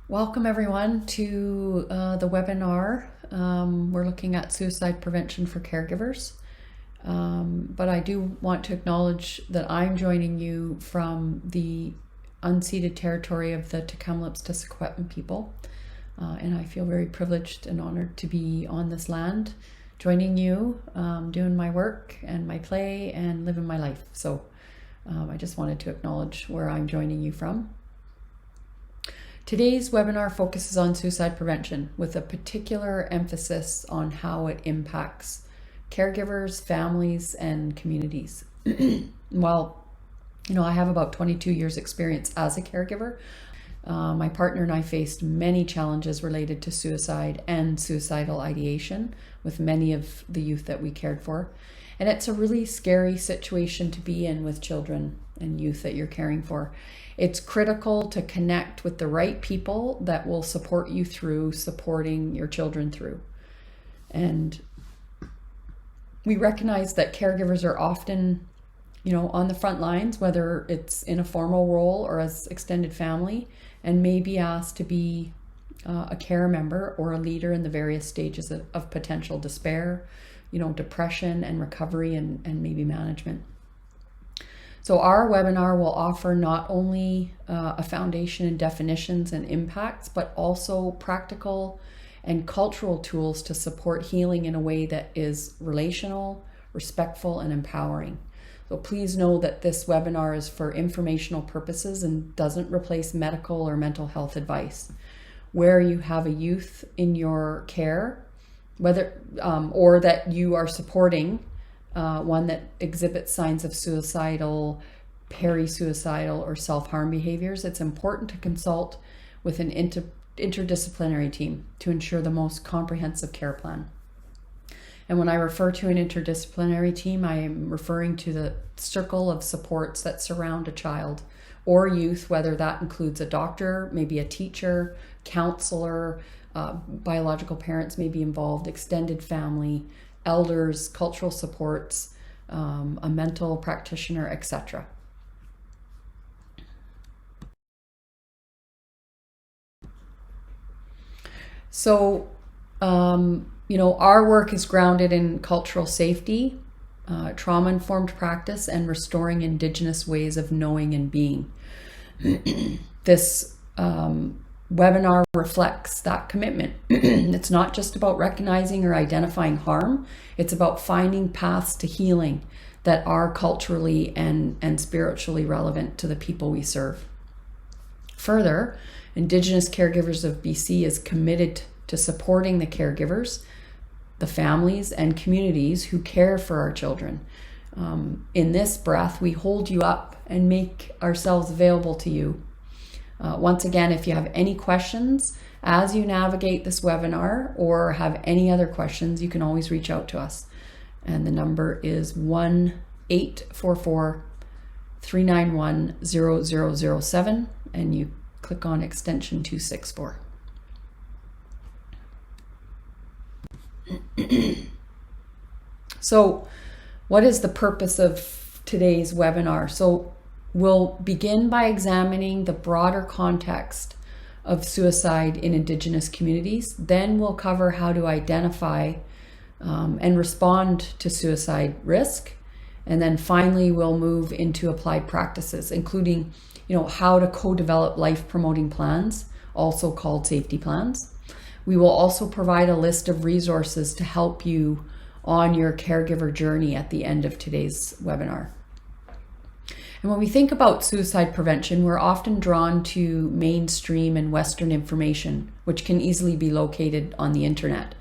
Welcome everyone to the webinar. We're looking at suicide prevention for caregivers. But I do want to acknowledge that I'm joining you from the unceded territory of the Tk'emlúps people. And I feel very privileged and honored to be on this land, joining you, doing my work and my play and living my life. So I just wanted to acknowledge where I'm joining you from. Today's webinar focuses on suicide prevention with a particular emphasis on how it impacts caregivers, families, and communities. Well, I have about 22 years experience as a caregiver. My partner and I faced many challenges related to suicide and suicidal ideation with many of the youth that we cared for. And it's a really scary situation to be in with children and youth that you're caring for. It's critical to connect with the right people that will support you through supporting your children through. And we recognize that caregivers are often, on the front lines, whether it's in a formal role or as extended family, and may be asked to be a care member or a leader in the various stages of potential despair, depression and recovery and maybe management. So our webinar will offer not only a foundation in definitions and impacts, but also practical and cultural tools to support healing in a way that is relational, respectful, and empowering. So please know that this webinar is for informational purposes and doesn't replace medical or mental health advice. Where you have a youth in your care, whether or that you are supporting one that exhibits signs of suicidal, peri-suicidal, or self-harm behaviors, it's important to consult with an interdisciplinary team to ensure the most comprehensive care plan. And when I refer to an interdisciplinary team, I am referring to the circle of supports that surround a child or youth, whether that includes a doctor, maybe a teacher, counselor, biological parents may be involved, extended family, elders, cultural supports, a mental practitioner, etc. So, our work is grounded in cultural safety, trauma-informed practice, and restoring Indigenous ways of knowing and being. This webinar reflects that commitment. It's not just about recognizing or identifying harm. It's about finding paths to healing that are culturally and spiritually relevant to the people we serve. Further, Indigenous Caregivers of BC is committed to supporting the caregivers, the families, and communities who care for our children. In this breath, we hold you up and make ourselves available to you. Once again, if you have any questions as you navigate this webinar or have any other questions, you can always reach out to us. And the number is 1-844-391-0007, and you click on extension 264. So, what is the purpose of today's webinar? So, we'll begin by examining the broader context of suicide in Indigenous communities. Then we'll cover how to identify and respond to suicide risk. And then finally, we'll move into applied practices, including, how to co-develop life-promoting plans, also called safety plans. We will also provide a list of resources to help you on your caregiver journey at the end of today's webinar. And when we think about suicide prevention, we're often drawn to mainstream and Western information, which can easily be located on the internet.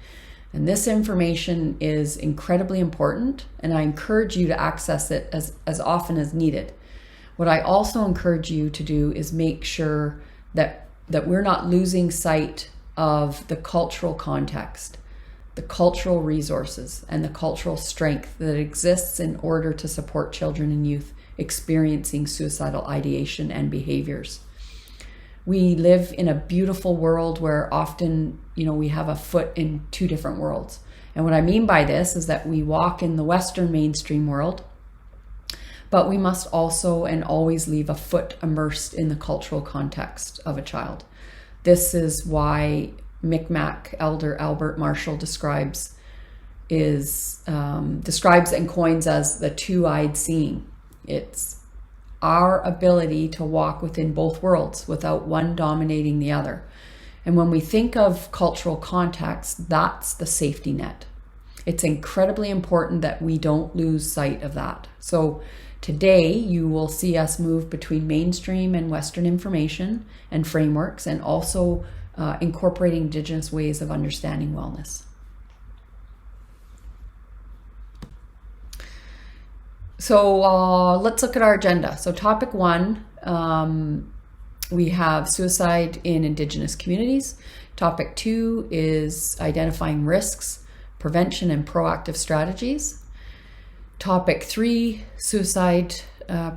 And this information is incredibly important, and I encourage you to access it as often as needed. What I also encourage you to do is make sure that we're not losing sight of the cultural context, the cultural resources, and the cultural strength that exists in order to support children and youth experiencing suicidal ideation and behaviors. We live in a beautiful world where often, we have a foot in two different worlds. And what I mean by this is that we walk in the Western mainstream world, but we must also and always leave a foot immersed in the cultural context of a child. This is why Micmac elder Albert Marshall describes and coins as the two-eyed seeing. It's our ability to walk within both worlds without one dominating the other. And when we think of cultural context, that's the safety net. It's incredibly important that we don't lose sight of that. So today you will see us move between mainstream and Western information and frameworks, and also incorporating Indigenous ways of understanding wellness. So let's look at our agenda. So topic 1, we have suicide in Indigenous communities. Topic 2 is identifying risks, prevention and proactive strategies. Topic 3, suicide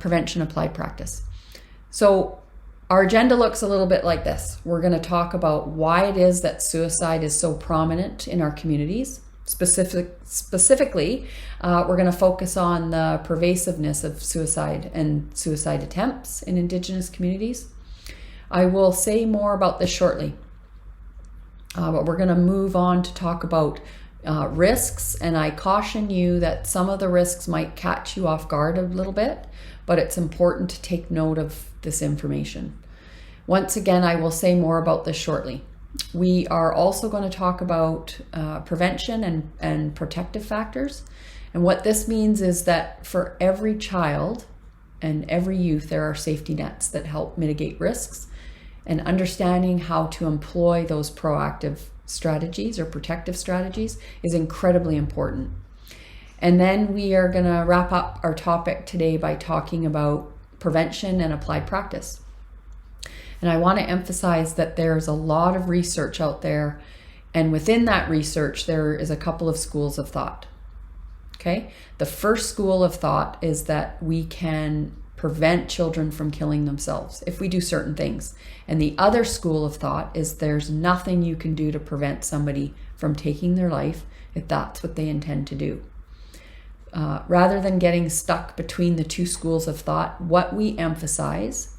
prevention applied practice. So our agenda looks a little bit like this. We're going to talk about why it is that suicide is so prominent in our communities. Specifically, we're going to focus on the pervasiveness of suicide and suicide attempts in Indigenous communities. I will say more about this shortly, but we're going to move on to talk about risks, and I caution you that some of the risks might catch you off guard a little bit, but it's important to take note of this information. Once again, I will say more about this shortly. We are also going to talk about prevention and protective factors. And what this means is that for every child and every youth, there are safety nets that help mitigate risks, and understanding how to employ those proactive strategies or protective strategies is incredibly important. And then we are going to wrap up our topic today by talking about prevention and applied practice. And I want to emphasize that there's a lot of research out there, and within that research there is a couple of schools of thought. Okay? The first school of thought is that we can prevent children from killing themselves if we do certain things. And the other school of thought is there's nothing you can do to prevent somebody from taking their life if that's what they intend to do. Rather than getting stuck between the two schools of thought, what we emphasize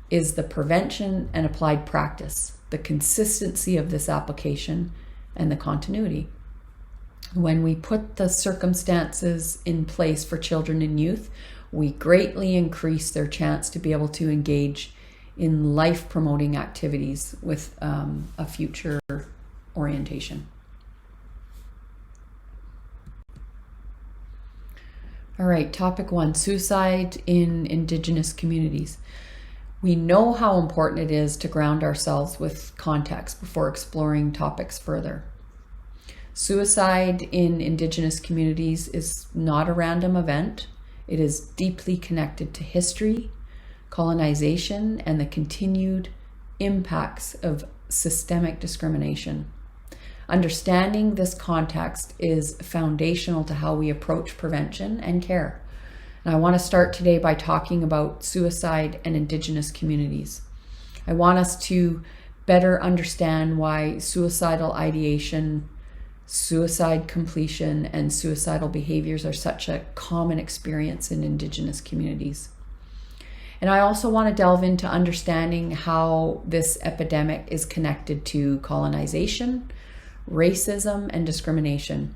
is the prevention and applied practice, the consistency of this application, and the continuity. When we put the circumstances in place for children and youth, we greatly increase their chance to be able to engage in life-promoting activities with a future orientation. All right, topic 1, suicide in Indigenous communities. We know how important it is to ground ourselves with context before exploring topics further. Suicide in Indigenous communities is not a random event. It is deeply connected to history, colonization, and the continued impacts of systemic discrimination. Understanding this context is foundational to how we approach prevention and care. And I want to start today by talking about suicide and Indigenous communities. I want us to better understand why suicidal ideation, suicide completion, and suicidal behaviors are such a common experience in Indigenous communities. And I also want to delve into understanding how this epidemic is connected to colonization, racism, and discrimination.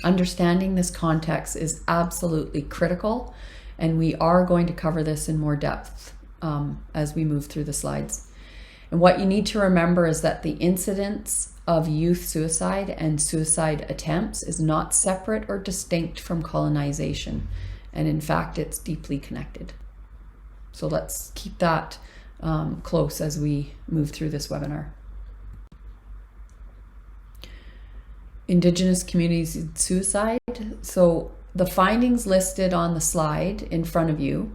Understanding this context is absolutely critical, and we are going to cover this in more depth as we move through the slides. And what you need to remember is that the incidence of youth suicide and suicide attempts is not separate or distinct from colonization, and in fact it's deeply connected. So let's keep that close as we move through this webinar. Indigenous communities in suicide. So the findings listed on the slide in front of you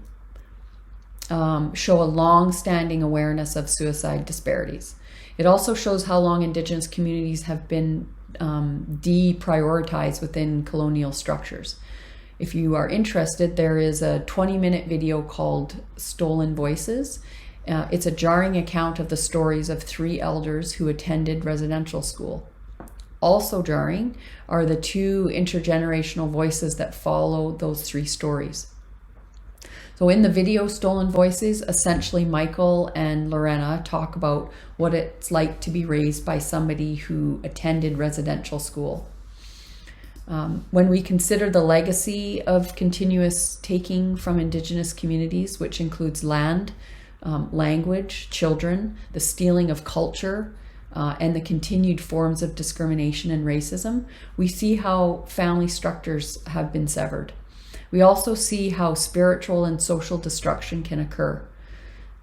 show a long-standing awareness of suicide disparities. It also shows how long Indigenous communities have been deprioritized within colonial structures. If you are interested, there is a 20-minute video called Stolen Voices. It's a jarring account of the stories of 3 elders who attended residential school. Also jarring are the 2 intergenerational voices that follow those 3 stories. So in the video Stolen Voices, essentially Michael and Lorena talk about what it's like to be raised by somebody who attended residential school. When we consider the legacy of continuous taking from Indigenous communities, which includes land, language, children, the stealing of culture, and the continued forms of discrimination and racism, we see how family structures have been severed. We also see how spiritual and social destruction can occur.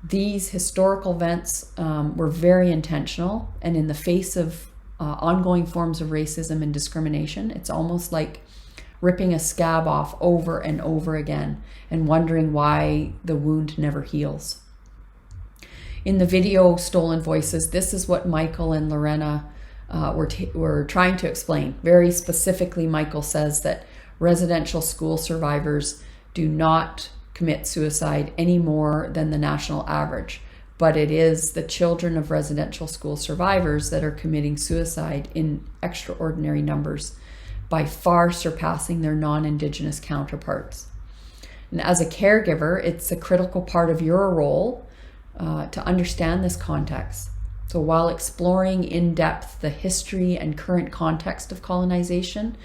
These historical events were very intentional, and in the face of ongoing forms of racism and discrimination, it's almost like ripping a scab off over and over again and wondering why the wound never heals. In the video Stolen Voices, this is what Michael and Lorena were trying to explain. Very specifically, Michael says that residential school survivors do not commit suicide any more than the national average, but it is the children of residential school survivors that are committing suicide in extraordinary numbers, by far surpassing their non-Indigenous counterparts. And as a caregiver, it's a critical part of your role to understand this context. So while exploring in depth the history and current context of colonization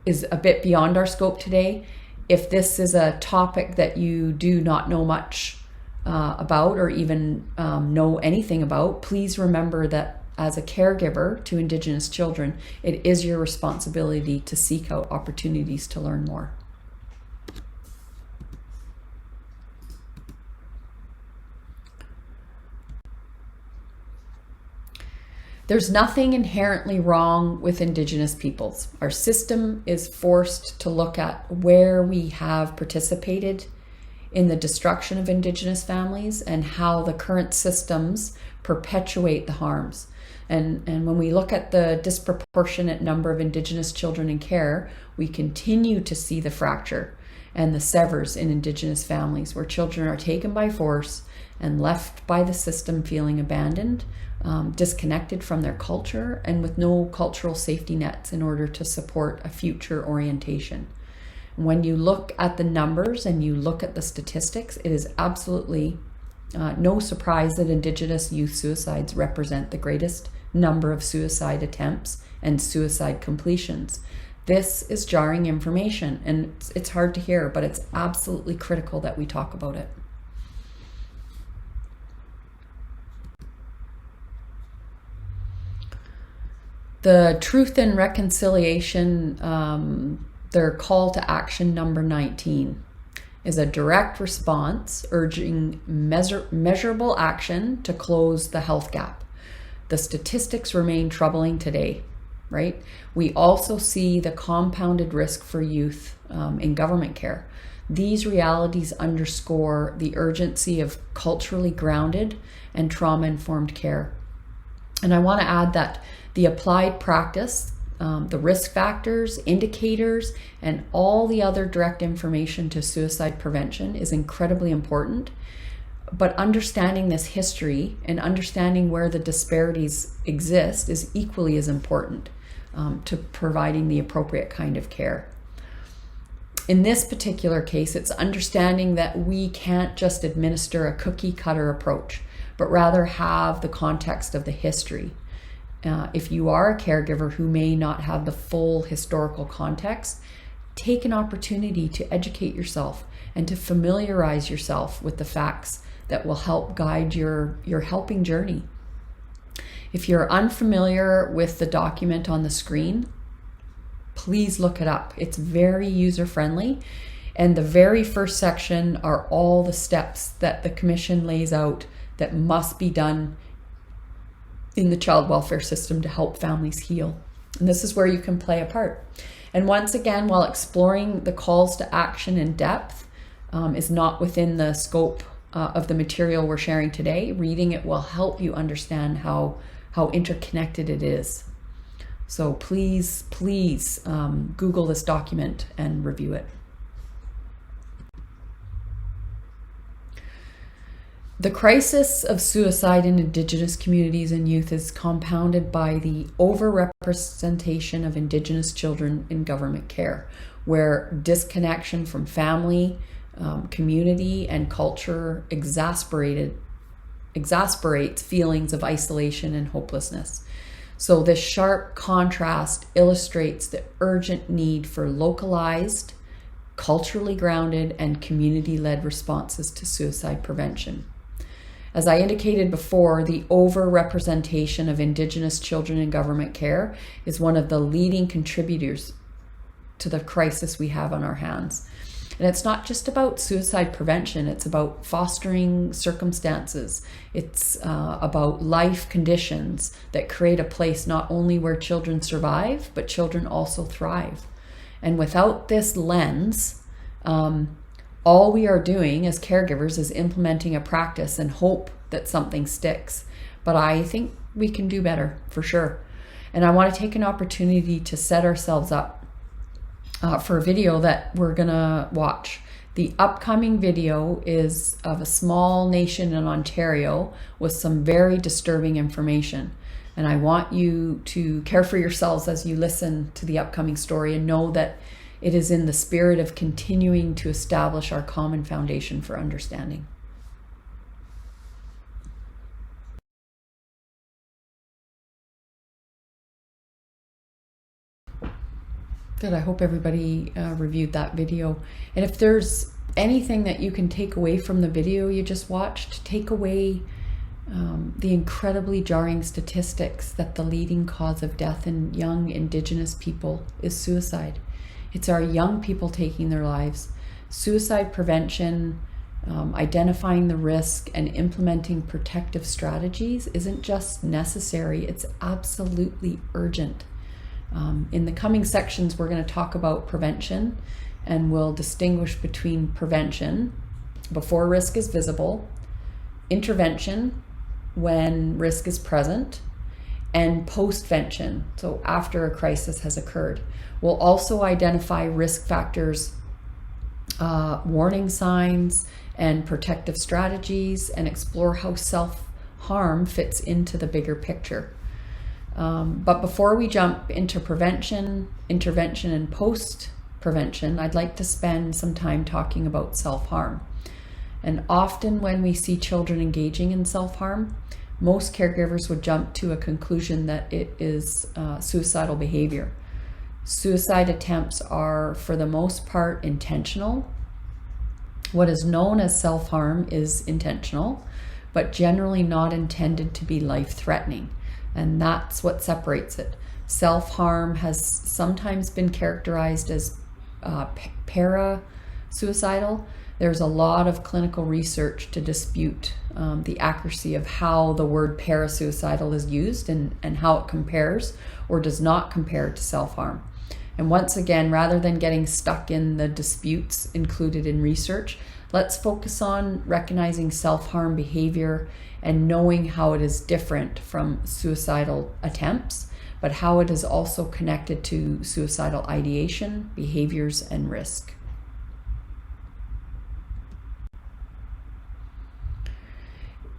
is a bit beyond our scope today, if this is a topic that you do not know much about or even know anything about, please remember that as a caregiver to Indigenous children, it is your responsibility to seek out opportunities to learn more. There's nothing inherently wrong with Indigenous peoples. Our system is forced to look at where we have participated in the destruction of Indigenous families and how the current systems perpetuate the harms. And when we look at the disproportionate number of Indigenous children in care, we continue to see the fracture and the severs in Indigenous families, where children are taken by force and left by the system feeling abandoned, disconnected from their culture, and with no cultural safety nets in order to support a future orientation. When you look at the numbers and you look at the statistics, it is absolutely no surprise that Indigenous youth suicides represent the greatest number of suicide attempts and suicide completions. This is jarring information, and it's hard to hear, but it's absolutely critical that we talk about it. The Truth and Reconciliation, their call to action number 19, is a direct response urging measurable action to close the health gap. The statistics remain troubling today, right? We also see the compounded risk for youth in government care. These realities underscore the urgency of culturally grounded and trauma-informed care. And I want to add that the applied practice, the risk factors, indicators, and all the other direct information to suicide prevention is incredibly important. But understanding this history and understanding where the disparities exist is equally as important to providing the appropriate kind of care. In this particular case, it's understanding that we can't just administer a cookie cutter approach, but rather have the context of the history. If you are a caregiver who may not have the full historical context, take an opportunity to educate yourself and to familiarize yourself with the facts that will help guide your helping journey. If you're unfamiliar with the document on the screen, please look it up. It's very user-friendly, and the very first section are all the steps that the Commission lays out that must be done in the child welfare system to help families heal. And this is where you can play a part. And once again, while exploring the calls to action in depth is not within the scope of the material we're sharing today, reading it will help you understand how interconnected it is. So please Google this document and review it. The crisis of suicide in Indigenous communities and youth is compounded by the overrepresentation of Indigenous children in government care, where disconnection from family, community and culture exasperates feelings of isolation and hopelessness. So this sharp contrast illustrates the urgent need for localized, culturally grounded, and community-led responses to suicide prevention. As I indicated before, the over-representation of Indigenous children in government care is one of the leading contributors to the crisis we have on our hands. And it's not just about suicide prevention, it's about fostering circumstances. It's about life conditions that create a place not only where children survive, but children also thrive. And without this lens, all we are doing as caregivers is implementing a practice and hope that something sticks. But I think we can do better, for sure. And I want to take an opportunity to set ourselves up for a video that we're gonna watch. The upcoming video is of a small nation in Ontario with some very disturbing information. And I want you to care for yourselves as you listen to the upcoming story and know that it is in the spirit of continuing to establish our common foundation for understanding. Good. I hope everybody reviewed that video. And if there's anything that you can take away from the video you just watched, take away the incredibly jarring statistics that the leading cause of death in young Indigenous people is suicide. It's our young people taking their lives. Suicide prevention, identifying the risk, and implementing protective strategies isn't just necessary, it's absolutely urgent. In the coming sections, we're going to talk about prevention, and we'll distinguish between prevention before risk is visible, intervention when risk is present, and postvention, so after a crisis has occurred. We'll also identify risk factors, warning signs, and protective strategies, and explore how self-harm fits into the bigger picture. But before we jump into prevention, intervention, and post-prevention, I'd like to spend some time talking about self-harm. And often when we see children engaging in self-harm, most caregivers would jump to a conclusion that it is suicidal behavior. Suicide attempts are, for the most part, intentional. What is known as self-harm is intentional, but generally not intended to be life-threatening. And that's what separates it. Self-harm has sometimes been characterized as para-suicidal. There's a lot of clinical research to dispute the accuracy of how the word para-suicidal is used and how it compares or does not compare to self-harm. And once again, rather than getting stuck in the disputes included in research, let's focus on recognizing self-harm behavior and knowing how it is different from suicidal attempts, but how it is also connected to suicidal ideation, behaviors, and risk.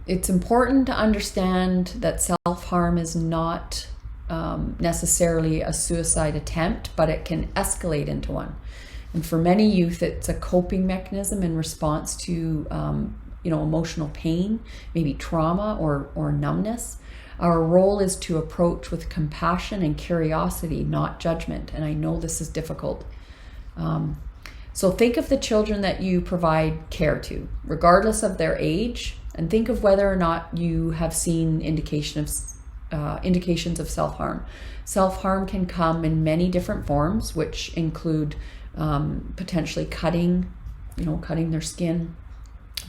It's important to understand that self-harm is not necessarily a suicide attempt, but it can escalate into one. And for many youth, it's a coping mechanism in response to emotional pain, maybe trauma or numbness. Our role is to approach with compassion and curiosity, not judgment. And I know this is difficult. So think of the children that you provide care to, regardless of their age, and think of whether or not you have seen indications of self-harm. Self-harm can come in many different forms, which include potentially cutting their skin,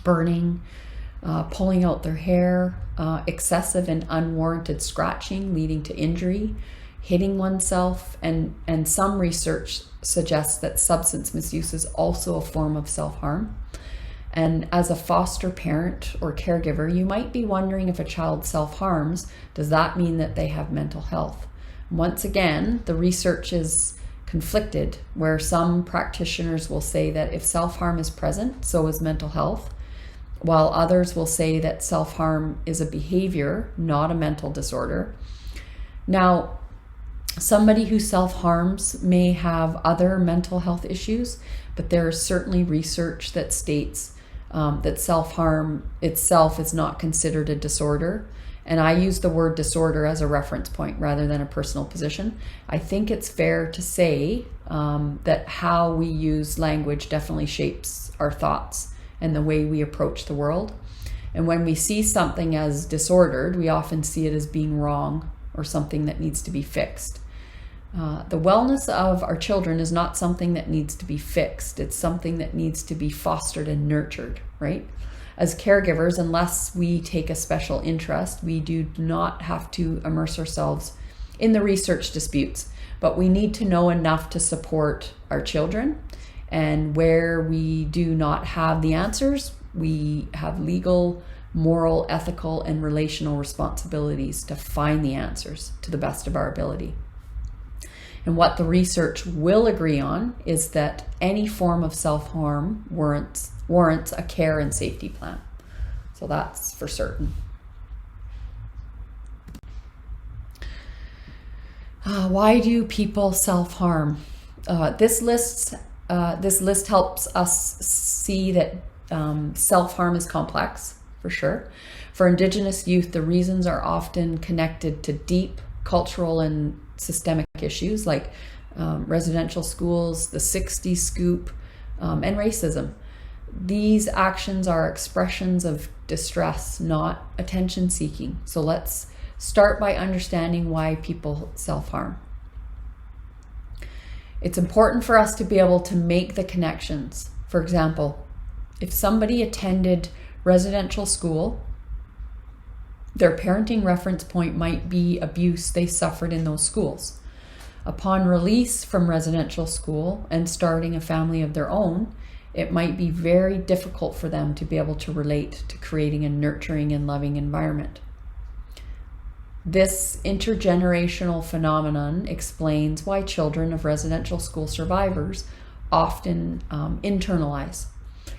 burning, pulling out their hair, excessive and unwarranted scratching leading to injury, hitting oneself, and some research suggests that substance misuse is also a form of self-harm. And as a foster parent or caregiver, you might be wondering, if a child self-harms, does that mean that they have mental health? Once again, the research is conflicted, where some practitioners will say that if self-harm is present, so is mental health, while others will say that self-harm is a behavior, not a mental disorder. Now, Somebody who self-harms may have other mental health issues, but there is certainly research that states that self-harm itself is not considered a disorder. And I use the word disorder as a reference point rather than a personal position. I think it's fair to say that how we use language definitely shapes our thoughts and the way we approach the world. And when we see something as disordered, we often see it as being wrong or something that needs to be fixed. The wellness of our children is not something that needs to be fixed. It's something that needs to be fostered and nurtured, right? As caregivers, unless we take a special interest, we do not have to immerse ourselves in the research disputes, but we need to know enough to support our children. And where we do not have the answers, we have legal, moral, ethical, and relational responsibilities to find the answers to the best of our ability. And what the research will agree on is that any form of self-harm warrants a care and safety plan. So that's for certain. Why do people self-harm? This list helps us see that self-harm is complex, for sure. For Indigenous youth, the reasons are often connected to deep cultural and systemic issues like residential schools, the 60s scoop, and racism. These actions are expressions of distress, not attention seeking. So let's start by understanding why people self-harm. It's important for us to be able to make the connections. For example, if somebody attended residential school, their parenting reference point might be abuse they suffered in those schools. Upon release from residential school and starting a family of their own, it might be very difficult for them to be able to relate to creating a nurturing and loving environment. This intergenerational phenomenon explains why children of residential school survivors often internalize.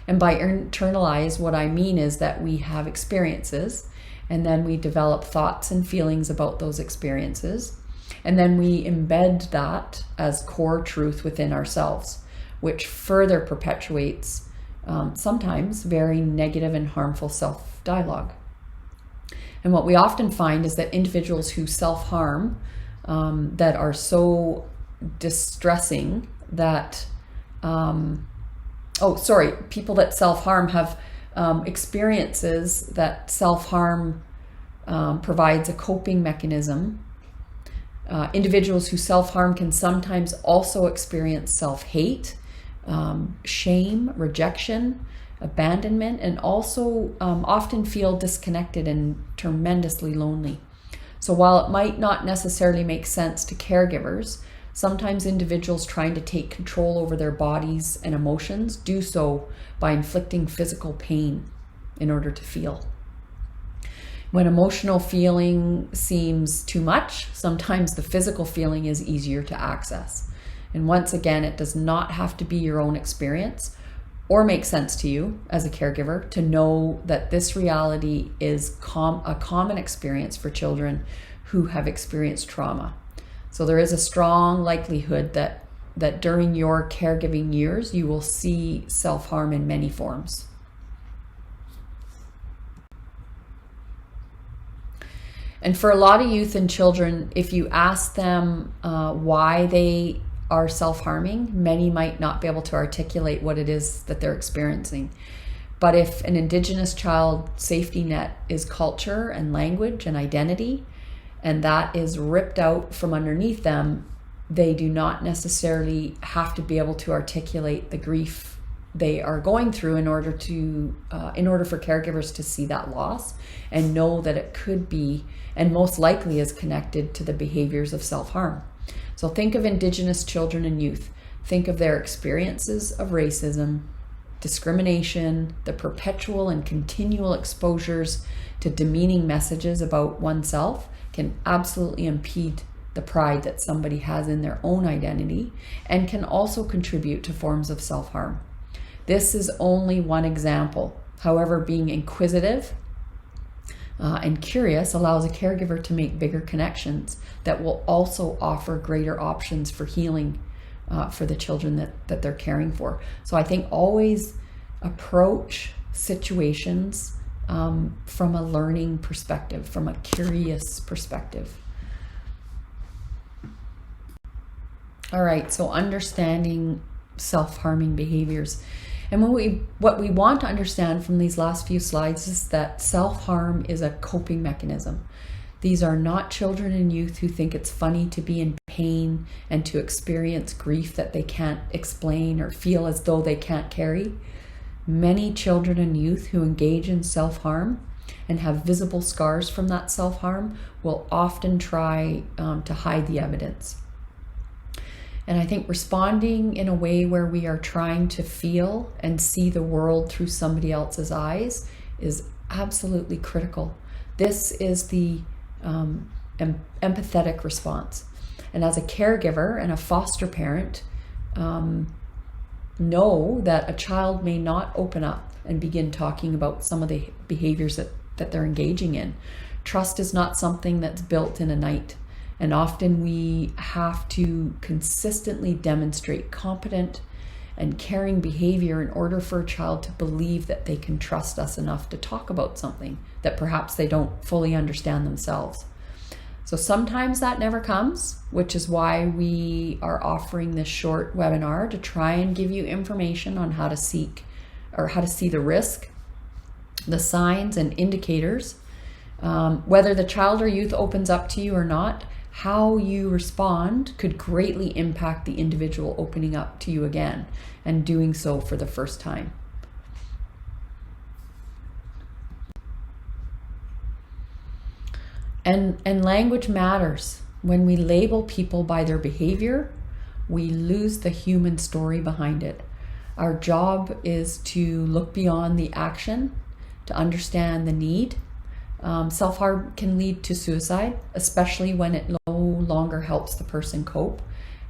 And by internalize, what I mean is that we have experiences, and then we develop thoughts and feelings about those experiences. And then we embed that as core truth within ourselves, which further perpetuates sometimes very negative and harmful self-dialogue. And what we often find is that individuals who self-harm that are so distressing that, people that self-harm have experiences that self-harm provides a coping mechanism. Individuals who self-harm can sometimes also experience self-hate, shame, rejection, abandonment, and also often feel disconnected and tremendously lonely. So while it might not necessarily make sense to caregivers, sometimes individuals trying to take control over their bodies and emotions do so by inflicting physical pain in order to feel. When emotional feeling seems too much, sometimes the physical feeling is easier to access. And once again, it does not have to be your own experience or make sense to you as a caregiver to know that this reality is a common experience for children who have experienced trauma. So there is a strong likelihood that during your caregiving years, you will see self-harm in many forms. And for a lot of youth and children, if you ask them why they are self-harming, many might not be able to articulate what it is that they're experiencing. But if an Indigenous child safety net is culture and language and identity, and that is ripped out from underneath them, they do not necessarily have to be able to articulate the grief they are going through in order for caregivers to see that loss and know that it could be, and most likely is connected to the behaviors of self-harm. So think of Indigenous children and youth. Think of their experiences of racism, discrimination, the perpetual and continual exposures to demeaning messages about oneself can absolutely impede the pride that somebody has in their own identity and can also contribute to forms of self-harm. This is only one example. However, being inquisitive, and curious allows a caregiver to make bigger connections that will also offer greater options for healing for the children that they're caring for. So I think always approach situations from a learning perspective, from a curious perspective. All right, so understanding self-harming behaviors. And what we want to understand from these last few slides is that self-harm is a coping mechanism. These are not children and youth who think it's funny to be in pain and to experience grief that they can't explain or feel as though they can't carry. Many children and youth who engage in self-harm and have visible scars from that self-harm will often try to hide the evidence. And I think responding in a way where we are trying to feel and see the world through somebody else's eyes is absolutely critical. This is the empathetic response. And as a caregiver and a foster parent, know that a child may not open up and begin talking about some of the behaviors that they're engaging in. Trust is not something that's built in a night. And often we have to consistently demonstrate competent and caring behavior in order for a child to believe that they can trust us enough to talk about something that perhaps they don't fully understand themselves. So sometimes that never comes, which is why we are offering this short webinar to try and give you information on how to seek or how to see the risk, the signs and indicators, whether the child or youth opens up to you or not. How you respond could greatly impact the individual opening up to you again and doing so for the first time. And language matters. When we label people by their behavior, we lose the human story behind it. Our job is to look beyond the action, to understand the need. Self-harm can lead to suicide, especially when it no longer helps the person cope,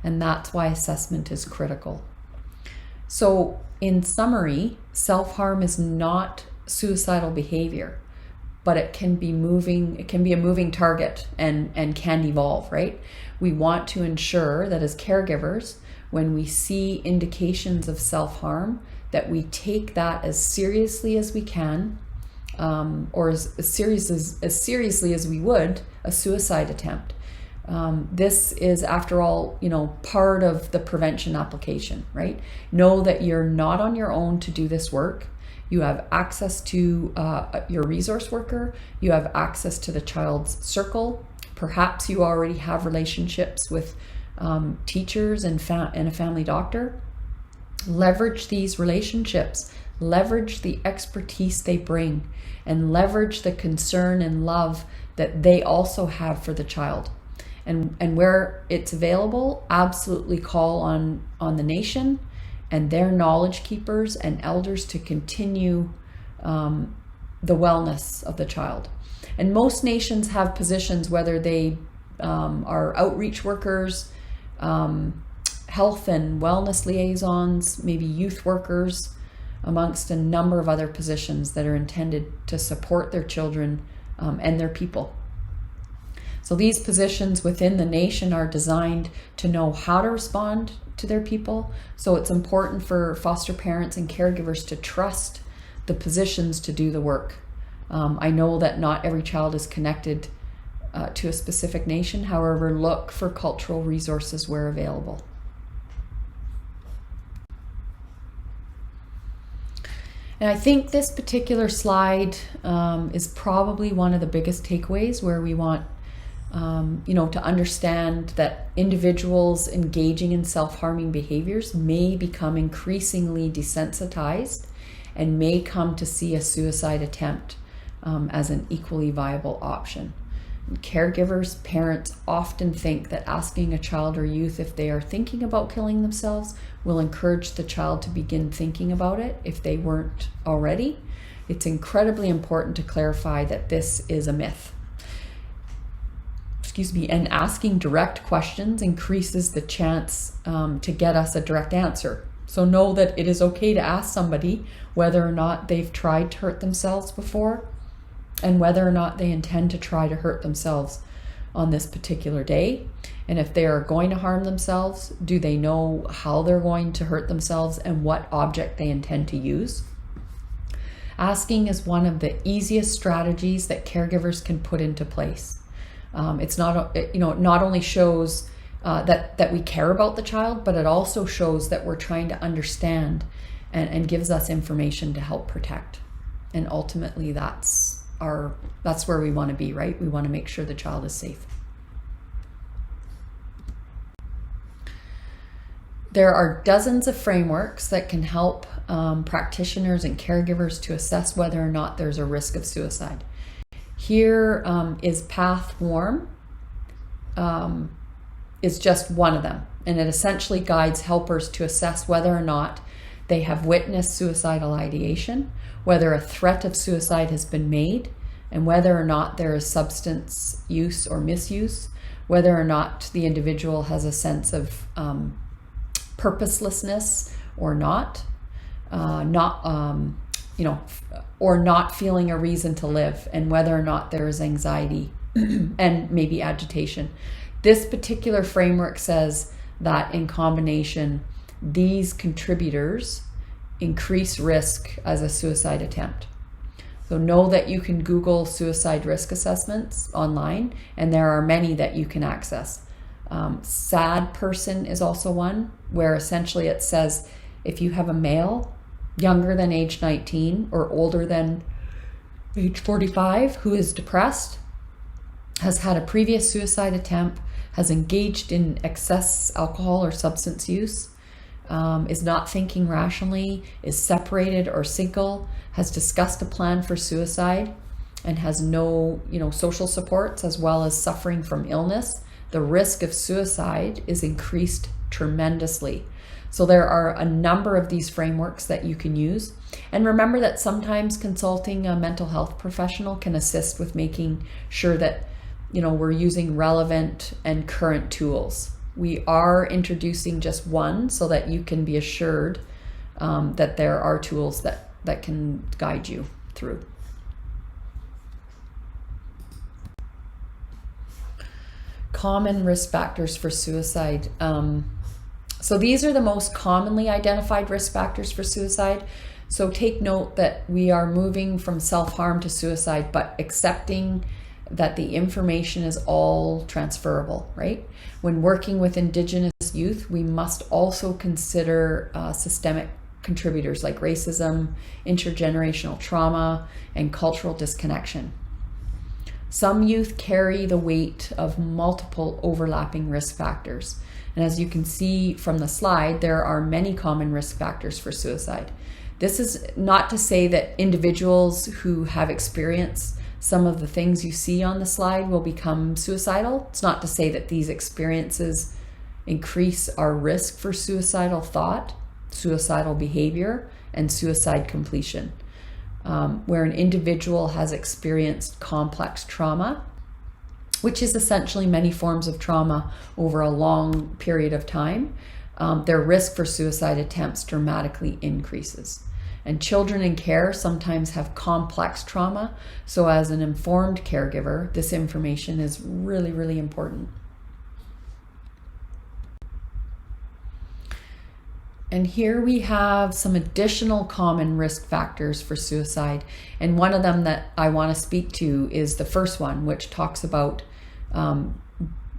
and that's why assessment is critical. So in summary, self-harm is not suicidal behavior, but it can be a moving target and can evolve, right? We want to ensure that as caregivers, when we see indications of self-harm, that we take that as seriously as we can, or as seriously as we would a suicide attempt. This is, after all, part of the prevention application, right? Know that you're not on your own to do this work. You have access to your resource worker. You have access to the child's circle. Perhaps you already have relationships with teachers and a family doctor. Leverage these relationships. Leverage the expertise they bring, and leverage the concern and love that they also have for the child. And where it's available, absolutely call on the nation and their knowledge keepers and elders to continue the wellness of the child. And most nations have positions, whether they are outreach workers, health and wellness liaisons, maybe youth workers, amongst a number of other positions that are intended to support their children and their people. So these positions within the nation are designed to know how to respond to their people. So it's important for foster parents and caregivers to trust the positions to do the work. I know that not every child is connected to a specific nation. However, look for cultural resources where available. And I think this particular slide is probably one of the biggest takeaways, where we want to understand that individuals engaging in self-harming behaviors may become increasingly desensitized and may come to see a suicide attempt as an equally viable option. Caregivers, parents often think that asking a child or youth if they are thinking about killing themselves will encourage the child to begin thinking about it if they weren't already. It's incredibly important to clarify that this is a myth. And asking direct questions increases the chance to get us a direct answer. So know that it is okay to ask somebody whether or not they've tried to hurt themselves before. and whether or not they intend to try to hurt themselves on this particular day. And if they are going to harm themselves, do they know how they're going to hurt themselves and what object they intend to use? Asking is one of the easiest strategies that caregivers can put into place. It's not, not only shows that we care about the child, but it also shows that we're trying to understand and gives us information to help protect. And ultimately, that's where we want to be, right? We want to make sure the child is safe. There are dozens of frameworks that can help practitioners and caregivers to assess whether or not there's a risk of suicide. Here is Path Warm, is just one of them. And it essentially guides helpers to assess whether or not they have witnessed suicidal ideation, whether a threat of suicide has been made, and whether or not there is substance use or misuse, whether or not the individual has a sense of purposelessness or not, or not feeling a reason to live, and whether or not there is anxiety and maybe agitation. This particular framework says that in combination, these contributors increase risk as a suicide attempt. So know that you can Google suicide risk assessments online, and there are many that you can access. Sad person is also one, where essentially it says if you have a male younger than age 19 or older than age 45 who is depressed, has had a previous suicide attempt, has engaged in excess alcohol or substance use, is not thinking rationally, is separated or single, has discussed a plan for suicide, and has no, social supports, as well as suffering from illness, the risk of suicide is increased tremendously. So there are a number of these frameworks that you can use. And remember that sometimes consulting a mental health professional can assist with making sure that, we're using relevant and current tools. We are introducing just one so that you can be assured that there are tools that can guide you through. Common risk factors for suicide. So these are the most commonly identified risk factors for suicide. So take note that we are moving from self-harm to suicide, but accepting that the information is all transferable, right? When working with Indigenous youth, we must also consider systemic contributors like racism, intergenerational trauma, and cultural disconnection. Some youth carry the weight of multiple overlapping risk factors. And as you can see from the slide, there are many common risk factors for suicide. This is not to say that individuals who have experienced some of the things you see on the slide will become suicidal. It's not to say that these experiences increase our risk for suicidal thought, suicidal behavior, and suicide completion. Where an individual has experienced complex trauma, which is essentially many forms of trauma over a long period of time, their risk for suicide attempts dramatically increases. And children in care sometimes have complex trauma, so as an informed caregiver, this information is really, really important. And here we have some additional common risk factors for suicide. And one of them that I want to speak to is the first one, which talks about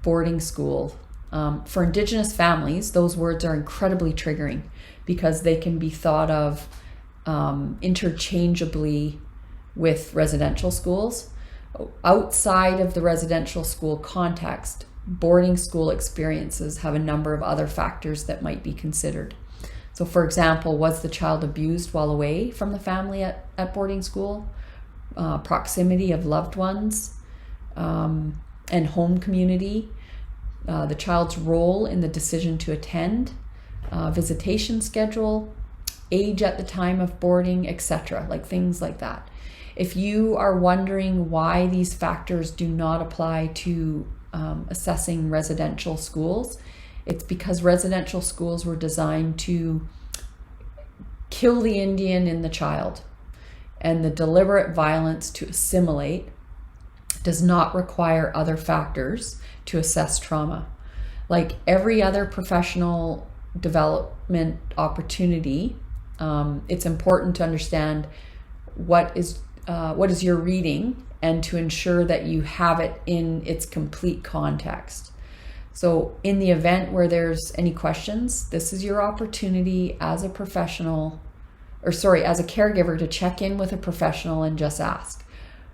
boarding school. For Indigenous families, those words are incredibly triggering because they can be thought of interchangeably with residential schools. Outside of the residential school context, boarding school experiences have a number of other factors that might be considered. So for example, was the child abused while away from the family at boarding school? Proximity of loved ones and home community, the child's role in the decision to attend, visitation schedule, age at the time of boarding, etc., like things like that. If you are wondering why these factors do not apply to assessing residential schools, it's because residential schools were designed to kill the Indian in the child. and the deliberate violence to assimilate does not require other factors to assess trauma. Like every other professional development opportunity, it's important to understand what is your reading and to ensure that you have it in its complete context. So in the event where there's any questions, this is your opportunity as a professional, as a caregiver, to check in with a professional and just ask.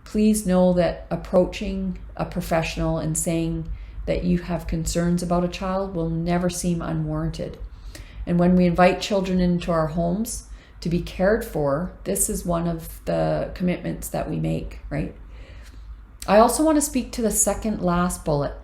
Please know that approaching a professional and saying that you have concerns about a child will never seem unwarranted. And when we invite children into our homes to be cared for, this is one of the commitments that we make, right? I also want to speak to the second last bullet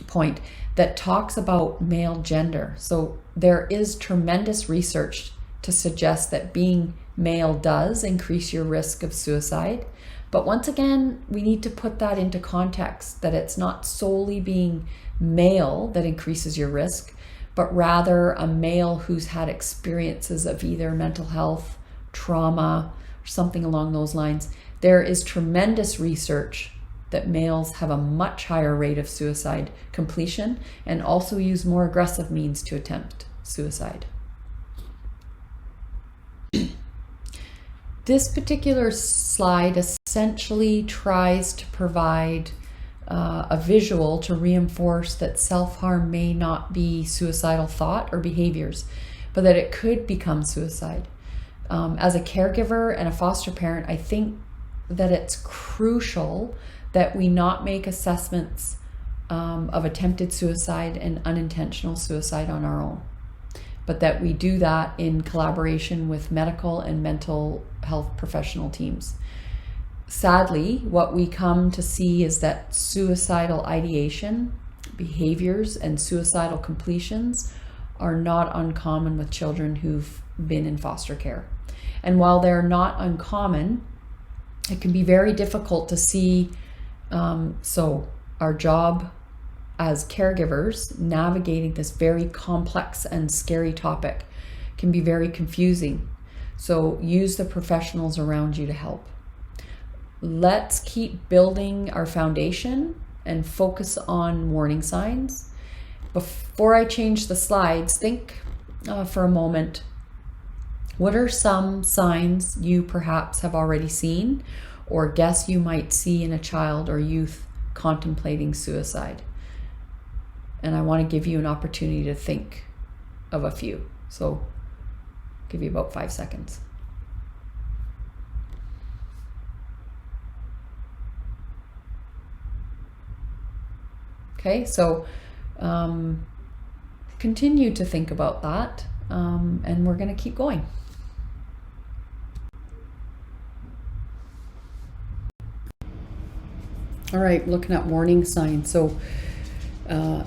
point that talks about male gender. So there is tremendous research to suggest that being male does increase your risk of suicide. But once again, we need to put that into context, that it's not solely being male that increases your risk, but rather a male who's had experiences of either mental health, trauma, or something along those lines. There is tremendous research that males have a much higher rate of suicide completion and also use more aggressive means to attempt suicide. This particular slide essentially tries to provide a visual to reinforce that self-harm may not be suicidal thought or behaviors, but that it could become suicide. As a caregiver and a foster parent, I think that it's crucial that we not make assessments of attempted suicide and unintentional suicide on our own, but that we do that in collaboration with medical and mental health professional teams. Sadly, what we come to see is that suicidal ideation, behaviors, and suicidal completions are not uncommon with children who've been in foster care. And while they're not uncommon, it can be very difficult to see. So our job as caregivers, navigating this very complex and scary topic, can be very confusing. So use the professionals around you to help. Let's keep building our foundation and focus on warning signs. Before I change the slides, think for a moment, what are some signs you perhaps have already seen or guess you might see in a child or youth contemplating suicide? And I want to give you an opportunity to think of a few. So I'll give you about 5 seconds. Okay, so continue to think about that, and we're going to keep going. All right, looking at warning signs. So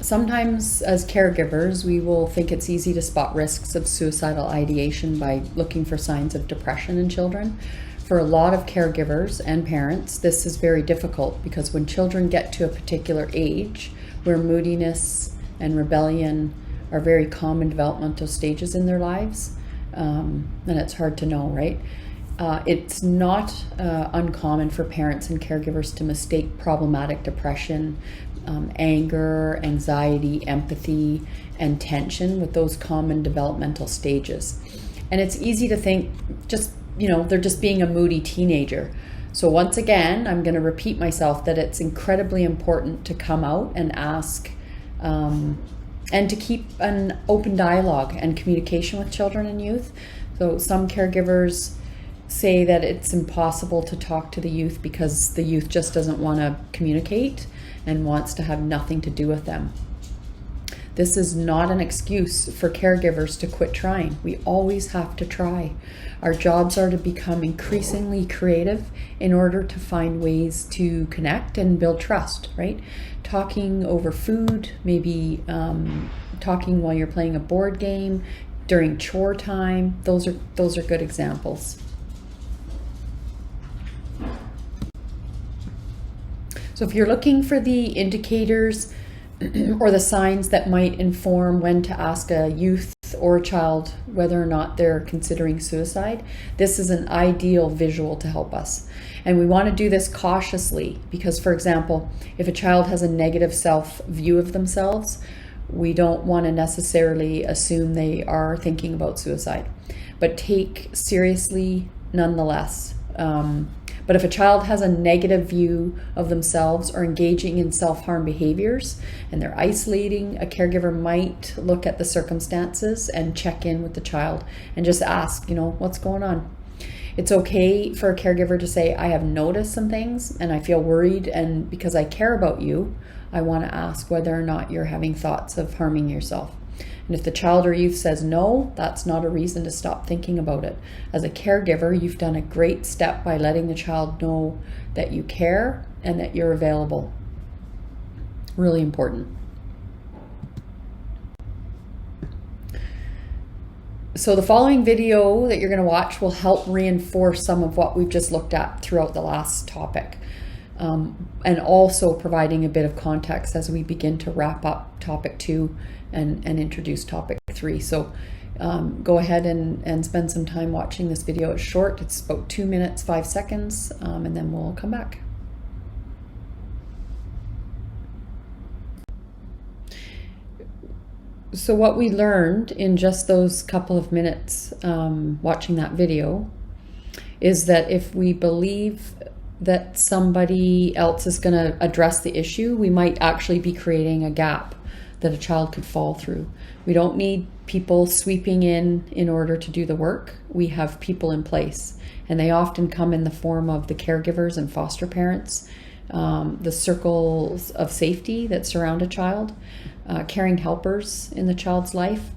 sometimes as caregivers, we will think it's easy to spot risks of suicidal ideation by looking for signs of depression in children. For a lot of caregivers and parents, this is very difficult because when children get to a particular age where moodiness and rebellion are very common developmental stages in their lives, then it's hard to know, right? It's not uncommon for parents and caregivers to mistake problematic depression, anger, anxiety, empathy, and tension with those common developmental stages. And it's easy to think they're just being a moody teenager. So once again, I'm going to repeat myself that it's incredibly important to come out and ask and to keep an open dialogue and communication with children and youth. So some caregivers say that it's impossible to talk to the youth because the youth just doesn't want to communicate and wants to have nothing to do with them. This is not an excuse for caregivers to quit trying. We always have to try. Our jobs are to become increasingly creative in order to find ways to connect and build trust, right? Talking over food, maybe talking while you're playing a board game, during chore time, those are good examples. So if you're looking for the indicators or the signs that might inform when to ask a youth youth or a child, whether or not they're considering suicide, this is an ideal visual to help us. And we want to do this cautiously because, for example, if a child has a negative self-view of themselves, we don't want to necessarily assume they are thinking about suicide, but take seriously nonetheless. But if a child has a negative view of themselves or engaging in self-harm behaviors and they're isolating, a caregiver might look at the circumstances and check in with the child and just ask, what's going on? It's okay for a caregiver to say, I have noticed some things and I feel worried, and because I care about you, I want to ask whether or not you're having thoughts of harming yourself. And if the child or youth says no, that's not a reason to stop thinking about it. As a caregiver, you've done a great step by letting the child know that you care and that you're available. Really important. So the following video that you're going to watch will help reinforce some of what we've just looked at throughout the last topic. And also providing a bit of context as we begin to wrap up topic 2 and introduce topic 3. So go ahead and spend some time watching this video. It's short, it's about 2 minutes, 5 seconds, and then we'll come back. So what we learned in just those couple of minutes watching that video is that if we believe that somebody else is going to address the issue, we might actually be creating a gap that a child could fall through. We don't need people sweeping in order to do the work. We have people in place, and they often come in the form of the caregivers and foster parents, the circles of safety that surround a child, caring helpers in the child's life.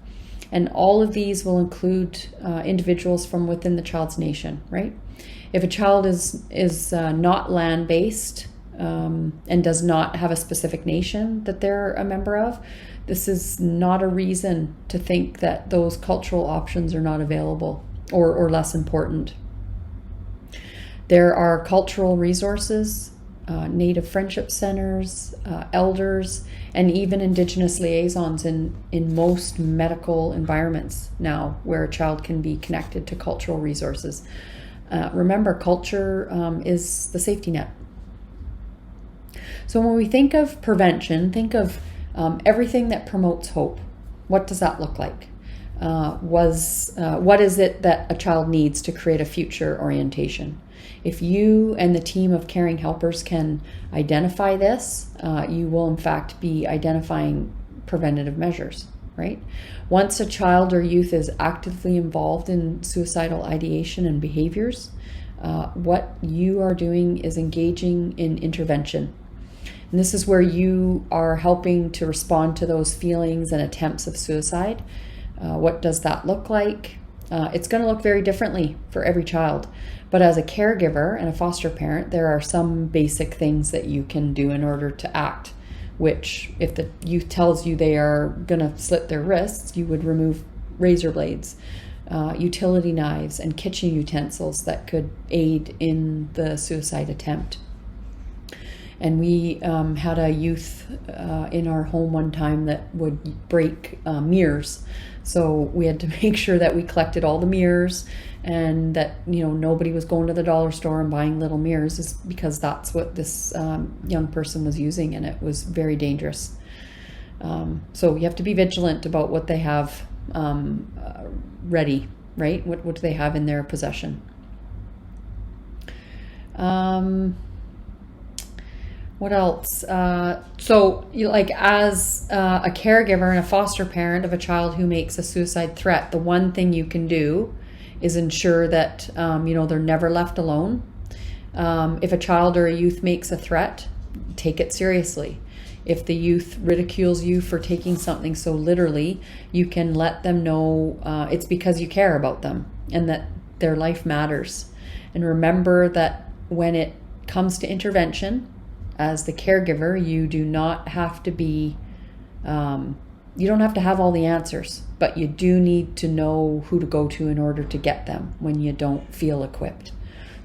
And all of these will include individuals from within the child's nation, right? If a child is not land-based and does not have a specific nation that they're a member of, this is not a reason to think that those cultural options are not available or less important. There are cultural resources, Native friendship centers, elders, and even Indigenous liaisons in most medical environments now where a child can be connected to cultural resources. Remember, culture is the safety net. So when we think of prevention, think of everything that promotes hope. What does that look like? What is it that a child needs to create a future orientation? If you and the team of caring helpers can identify this, you will in fact be identifying preventative measures, right? Once a child or youth is actively involved in suicidal ideation and behaviors, what you are doing is engaging in intervention. And this is where you are helping to respond to those feelings and attempts of suicide. What does that look like? It's going to look very differently for every child. But as a caregiver and a foster parent, there are some basic things that you can do in order to act, which if the youth tells you they are going to slit their wrists, you would remove razor blades, utility knives, and kitchen utensils that could aid in the suicide attempt. And we had a youth in our home one time that would break mirrors. So we had to make sure that we collected all the mirrors and that nobody was going to the dollar store and buying little mirrors, is because that's what this young person was using, and it was very dangerous. So you have to be vigilant about what they have ready, right? What do they have in their possession? What else? So, as a caregiver and a foster parent of a child who makes a suicide threat, the one thing you can do is ensure that they're never left alone. If a child or a youth makes a threat, take it seriously. If the youth ridicules you for taking something so literally, you can let them know it's because you care about them and that their life matters. And remember that when it comes to intervention, as the caregiver, you do not have to be, you don't have to have all the answers, but you do need to know who to go to in order to get them when you don't feel equipped.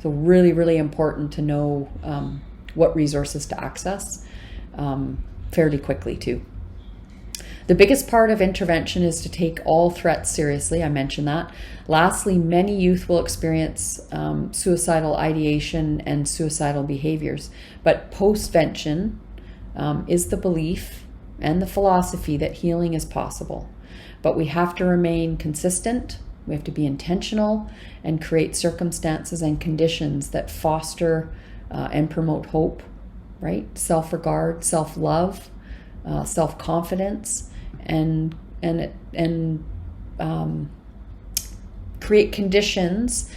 So really, really important to know what resources to access fairly quickly too. The biggest part of intervention is to take all threats seriously. I mentioned that. Lastly, many youth will experience suicidal ideation and suicidal behaviors. But postvention is the belief and the philosophy that healing is possible. But we have to remain consistent, we have to be intentional, and create circumstances and conditions that foster and promote hope, right? Self-regard, self-love, self-confidence, and create conditions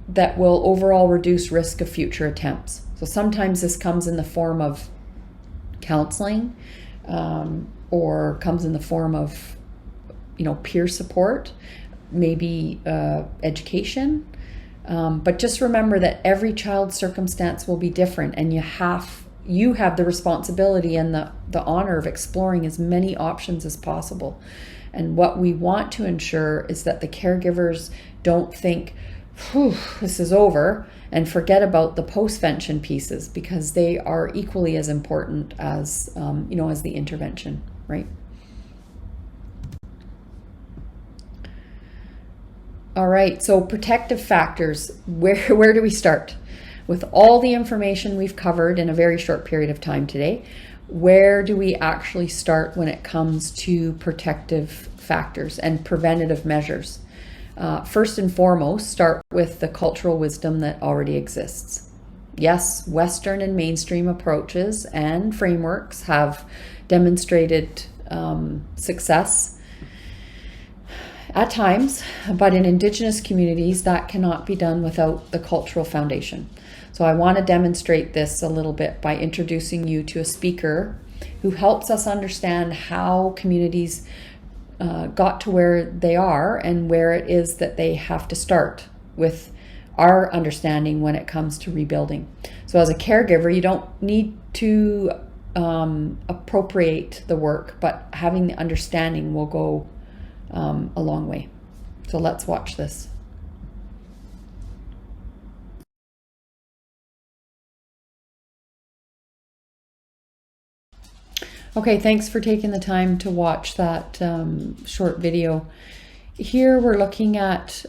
that will overall reduce risk of future attempts. So sometimes this comes in the form of counseling, or comes in the form of, peer support, maybe education. But just remember that every child's circumstance will be different, and you have the responsibility and the honor of exploring as many options as possible. And what we want to ensure is that the caregivers don't think, this is over, and forget about the postvention pieces, because they are equally as important as as the intervention, right? All right, so protective factors, where do we start? With all the information we've covered in a very short period of time today, where do we actually start when it comes to protective factors and preventative measures? First and foremost, start with the cultural wisdom that already exists. Yes, Western and mainstream approaches and frameworks have demonstrated success at times, but in Indigenous communities, that cannot be done without the cultural foundation. So I want to demonstrate this a little bit by introducing you to a speaker who helps us understand how communities got to where they are and where it is that they have to start with our understanding when it comes to rebuilding. So as a caregiver, you don't need to appropriate the work, but having the understanding will go a long way. So let's watch this. Okay, thanks for taking the time to watch that short video. Here we're looking at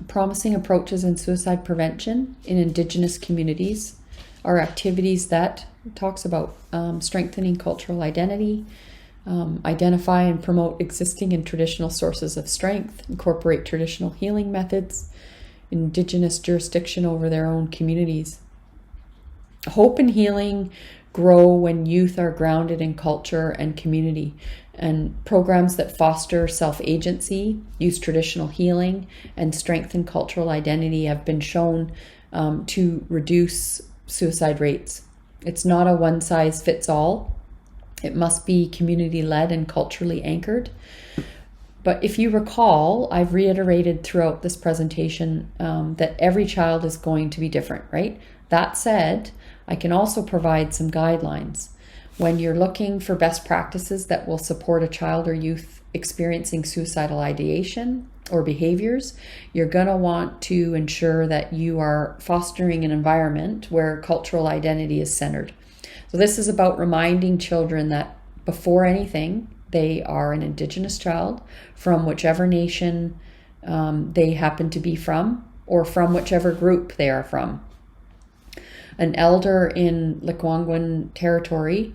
promising approaches in suicide prevention in Indigenous communities, our activities that talks about strengthening cultural identity, identify and promote existing and traditional sources of strength, incorporate traditional healing methods, Indigenous jurisdiction over their own communities. Hope and healing grow when youth are grounded in culture and community, and programs that foster self-agency, use traditional healing, and strengthen cultural identity have been shown to reduce suicide rates. It's not a one-size-fits-all. It must be community-led and culturally anchored. But if you recall, I've reiterated throughout this presentation that every child is going to be different, right? That said, I can also provide some guidelines. When you're looking for best practices that will support a child or youth experiencing suicidal ideation or behaviors, you're going to want to ensure that you are fostering an environment where cultural identity is centered. So this is about reminding children that before anything, they are an Indigenous child from whichever nation they happen to be from, or from whichever group they are from. An elder in Lekwungen territory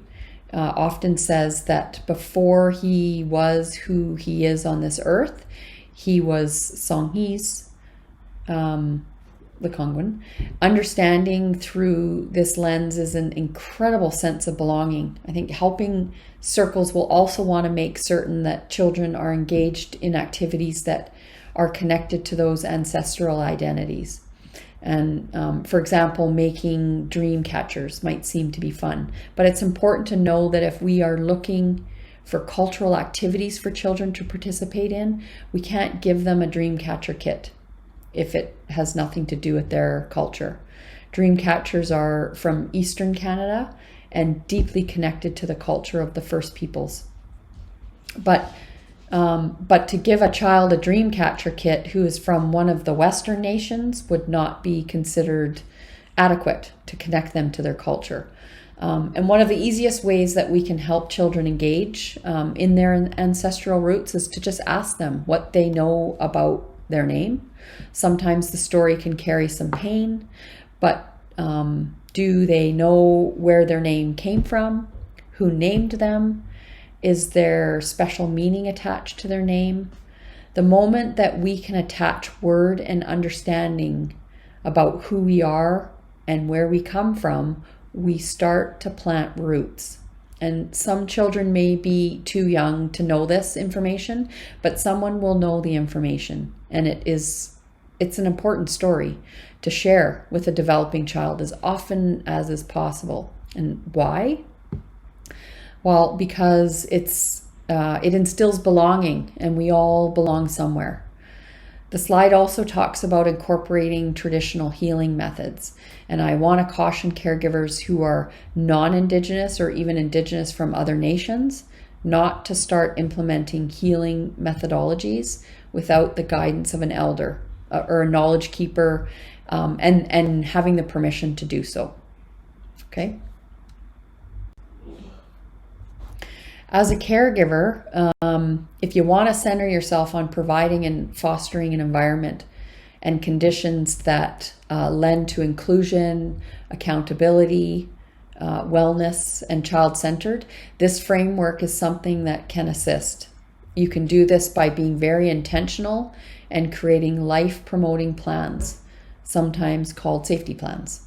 often says that before he was who he is on this earth, he was Songhees, Lekwungen. Understanding through this lens is an incredible sense of belonging. I think helping circles will also want to make certain that children are engaged in activities that are connected to those ancestral identities. And for example, making dream catchers might seem to be fun, but it's important to know that if we are looking for cultural activities for children to participate in, we can't give them a dream catcher kit if it has nothing to do with their culture. Dream catchers are from Eastern Canada and deeply connected to the culture of the First Peoples. But to give a child a dream catcher kit who is from one of the Western nations would not be considered adequate to connect them to their culture. And one of the easiest ways that we can help children engage in their ancestral roots is to just ask them what they know about their name. Sometimes the story can carry some pain, but do they know where their name came from? Who named them? Is there special meaning attached to their name? The moment that we can attach word and understanding about who we are and where we come from, we start to plant roots. And some children may be too young to know this information, but someone will know the information. And it's an important story to share with a developing child as often as is possible. And why? Well, because it instills belonging, and we all belong somewhere. The slide also talks about incorporating traditional healing methods. And I want to caution caregivers who are non-Indigenous or even Indigenous from other nations not to start implementing healing methodologies without the guidance of an elder or a knowledge keeper, and having the permission to do so. Okay? As a caregiver, if you want to center yourself on providing and fostering an environment and conditions that lend to inclusion, accountability, wellness, and child-centered, this framework is something that can assist. You can do this by being very intentional and creating life-promoting plans, sometimes called safety plans.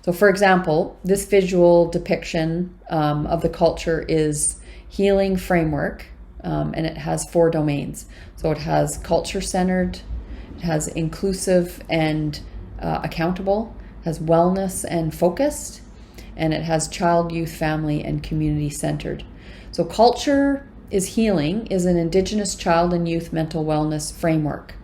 So for example, this visual depiction of the culture is healing framework, and it has 4 domains. So it has culture-centered, it has inclusive and accountable, it has wellness and focused, and it has child, youth, family, and community-centered. So culture is healing is an Indigenous child and youth mental wellness framework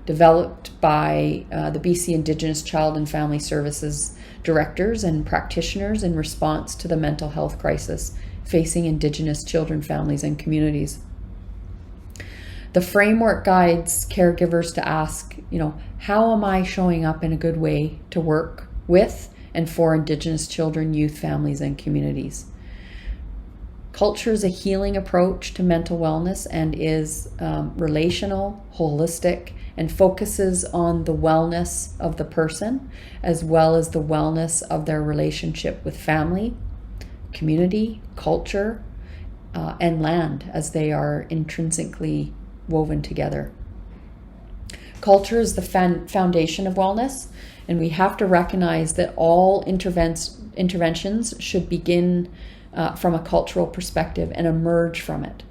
developed by the BC Indigenous Child and Family Services directors and practitioners in response to the mental health crisis facing Indigenous children, families, and communities. The framework guides caregivers to ask, how am I showing up in a good way to work with and for Indigenous children, youth, families, and communities? Culture is a healing approach to mental wellness and is relational, holistic, and focuses on the wellness of the person as well as the wellness of their relationship with family, community, culture, and land as they are intrinsically woven together. Culture is the foundation of wellness, and we have to recognize that all interventions should begin from a cultural perspective and emerge from it.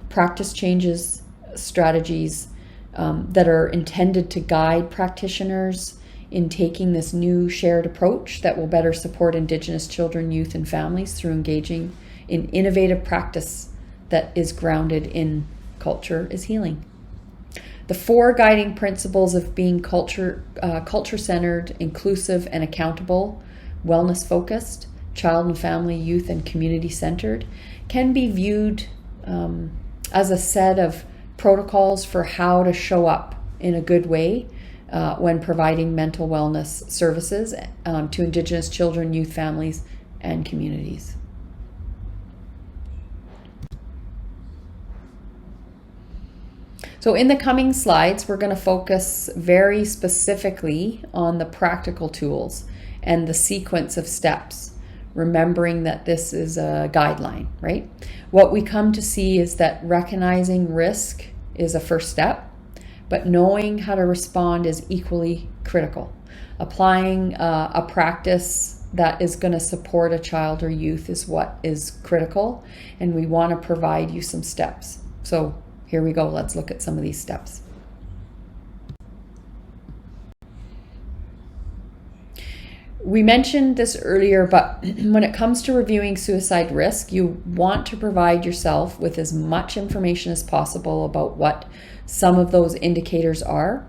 Practice changes, strategies that are intended to guide practitioners in taking this new shared approach that will better support Indigenous children, youth, and families through engaging in innovative practice that is grounded in culture is healing. The 4 guiding principles of being culture-centered, inclusive, and accountable, wellness-focused, child and family, youth, and community-centered can be viewed as a set of protocols for how to show up in a good way when providing mental wellness services to Indigenous children, youth, families, and communities. So in the coming slides, we're going to focus very specifically on the practical tools and the sequence of steps, remembering that this is a guideline, right? What we come to see is that recognizing risk is a first step, but knowing how to respond is equally critical. Applying a practice that is going to support a child or youth is what is critical, and we want to provide you some steps. So here we go. Let's look at some of these steps. We mentioned this earlier, but when it comes to reviewing suicide risk, you want to provide yourself with as much information as possible about what some of those indicators are.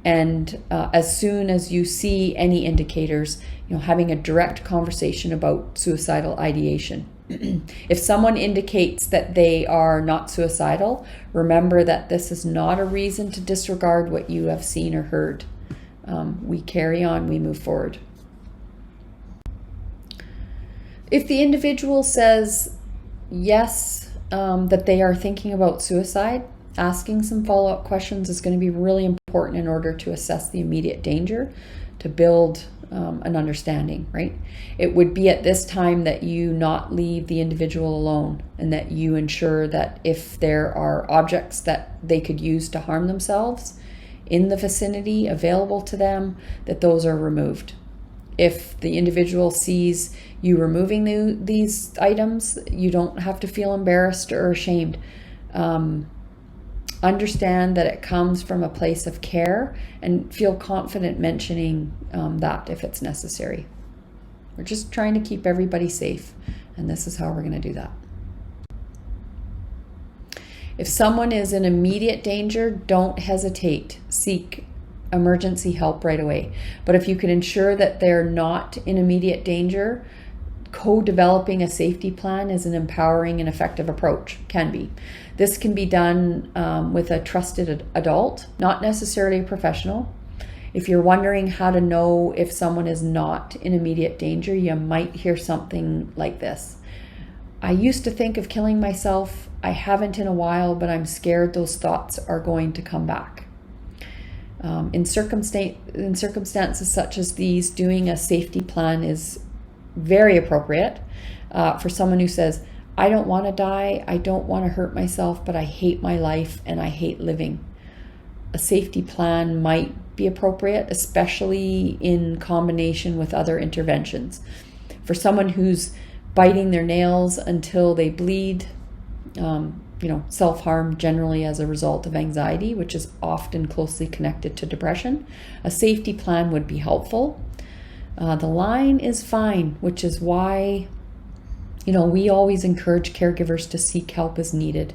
And as soon as you see any indicators, having a direct conversation about suicidal ideation. If someone indicates that they are not suicidal, remember that this is not a reason to disregard what you have seen or heard. We carry on, we move forward. If the individual says yes, that they are thinking about suicide, asking some follow-up questions is going to be really important in order to assess the immediate danger, to build an understanding, right? It would be at this time that you not leave the individual alone, and that you ensure that if there are objects that they could use to harm themselves in the vicinity available to them, that those are removed. If the individual sees you removing these items, you don't have to feel embarrassed or ashamed. Understand that it comes from a place of care, and feel confident mentioning that if it's necessary. We're just trying to keep everybody safe, and this is how we're going to do that. If someone is in immediate danger, don't hesitate. Seek emergency help right away. But if you can ensure that they're not in immediate danger, co-developing a safety plan is an empowering and effective approach, can be. This can be done with a trusted adult, not necessarily a professional. If you're wondering how to know if someone is not in immediate danger, you might hear something like this. I used to think of killing myself. I haven't in a while, but I'm scared those thoughts are going to come back. In circumstances such as these, doing a safety plan is very appropriate for someone who says, I don't want to die, I don't want to hurt myself, but I hate my life and I hate living. A safety plan might be appropriate, especially in combination with other interventions. For someone who's biting their nails until they bleed, self-harm generally as a result of anxiety, which is often closely connected to depression, a safety plan would be helpful. The line is fine, which is why, we always encourage caregivers to seek help as needed.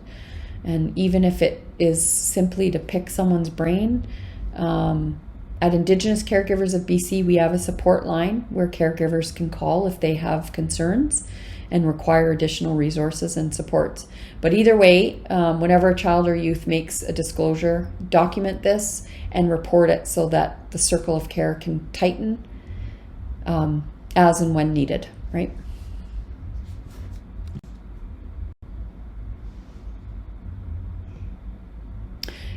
And even if it is simply to pick someone's brain, at Indigenous Caregivers of BC, we have a support line where caregivers can call if they have concerns and require additional resources and supports. But either way, whenever a child or youth makes a disclosure, document this and report it so that the circle of care can tighten as and when needed, right?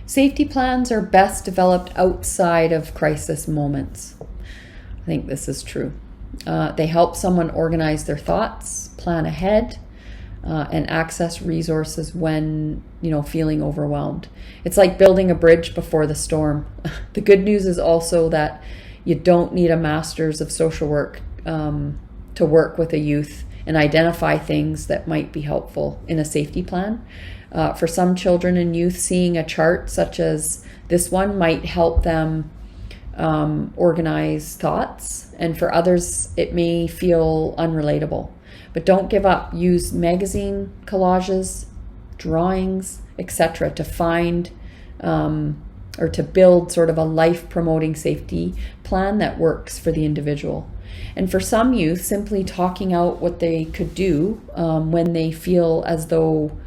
Safety plans are best developed outside of crisis moments. I think this is true. They help someone organize their thoughts, plan ahead, and access resources when, feeling overwhelmed. It's like building a bridge before the storm. The good news is also that you don't need a master's of social work to work with a youth and identify things that might be helpful in a safety plan. For some children and youth, seeing a chart such as this one might help them organize thoughts, and for others it may feel unrelatable. But don't give up. Use magazine collages, drawings, etc. to find or to build sort of a life-promoting safety plan that works for the individual. And for some youth, simply talking out what they could do when they feel as though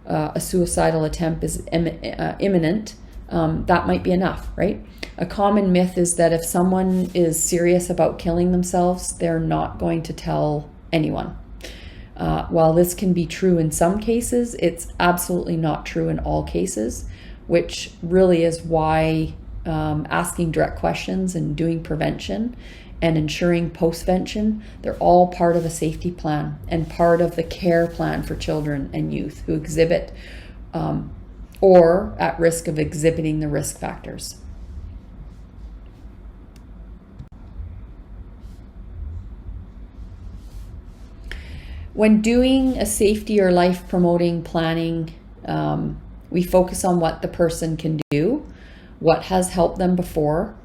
a suicidal attempt is imminent, that might be enough, right? A common myth is that if someone is serious about killing themselves, they're not going to tell anyone. While this can be true in some cases, it's absolutely not true in all cases, which really is why asking direct questions and doing prevention and ensuring postvention, they're all part of a safety plan and part of the care plan for children and youth who exhibit or at risk of exhibiting the risk factors. When doing a safety or life promoting planning, we focus on what the person can do, what has helped them before,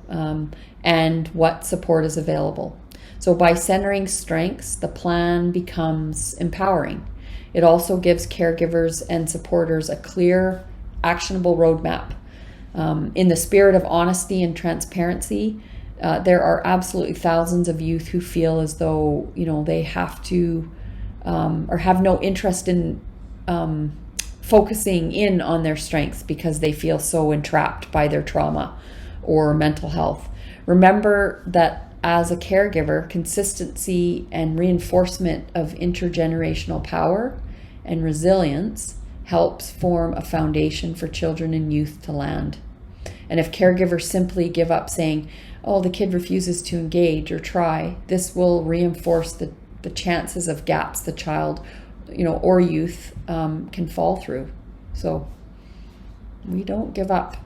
and what support is available. So by centering strengths, the plan becomes empowering. It also gives caregivers and supporters a clear, actionable roadmap. In the spirit of honesty and transparency, there are absolutely thousands of youth who feel as though, they have to or have no interest in focusing in on their strengths because they feel so entrapped by their trauma or mental health. Remember that as a caregiver, consistency and reinforcement of intergenerational power and resilience helps form a foundation for children and youth to land. And if caregivers simply give up saying, oh, the kid refuses to engage or try, this will reinforce the chances of gaps the child, or youth can fall through. So we don't give up.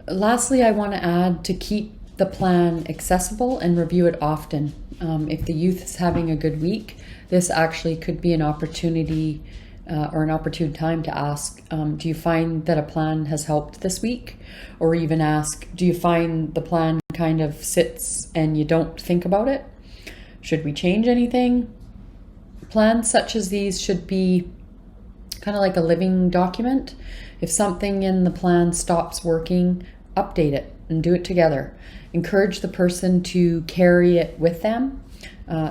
Lastly, I want to add to keep the plan accessible and review it often. If the youth is having a good week, this actually could be an opportunity or an opportune time to ask, do you find that a plan has helped this week? Or even ask, do you find the plan kind of sits and you don't think about it? Should we change anything? Plans such as these should be kind of like a living document. If something in the plan stops working, update it and do it together. Encourage the person to carry it with them.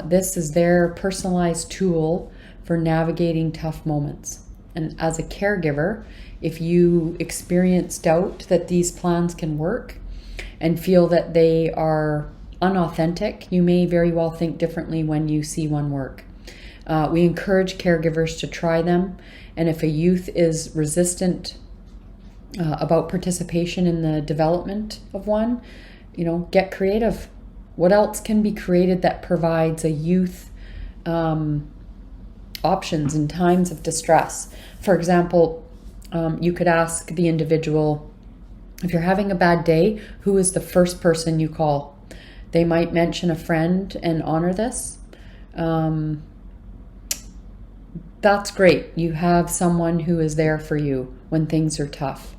This is their personalized tool for navigating tough moments. And as a caregiver, if you experience doubt that these plans can work and feel that they are unauthentic, you may very well think differently when you see one work. We encourage caregivers to try them, and if a youth is resistant about participation in the development of one, get creative. What else can be created that provides a youth options in times of distress? For example, you could ask the individual, if you're having a bad day, who is the first person you call? They might mention a friend and honor this. That's great. You have someone who is there for you when things are tough.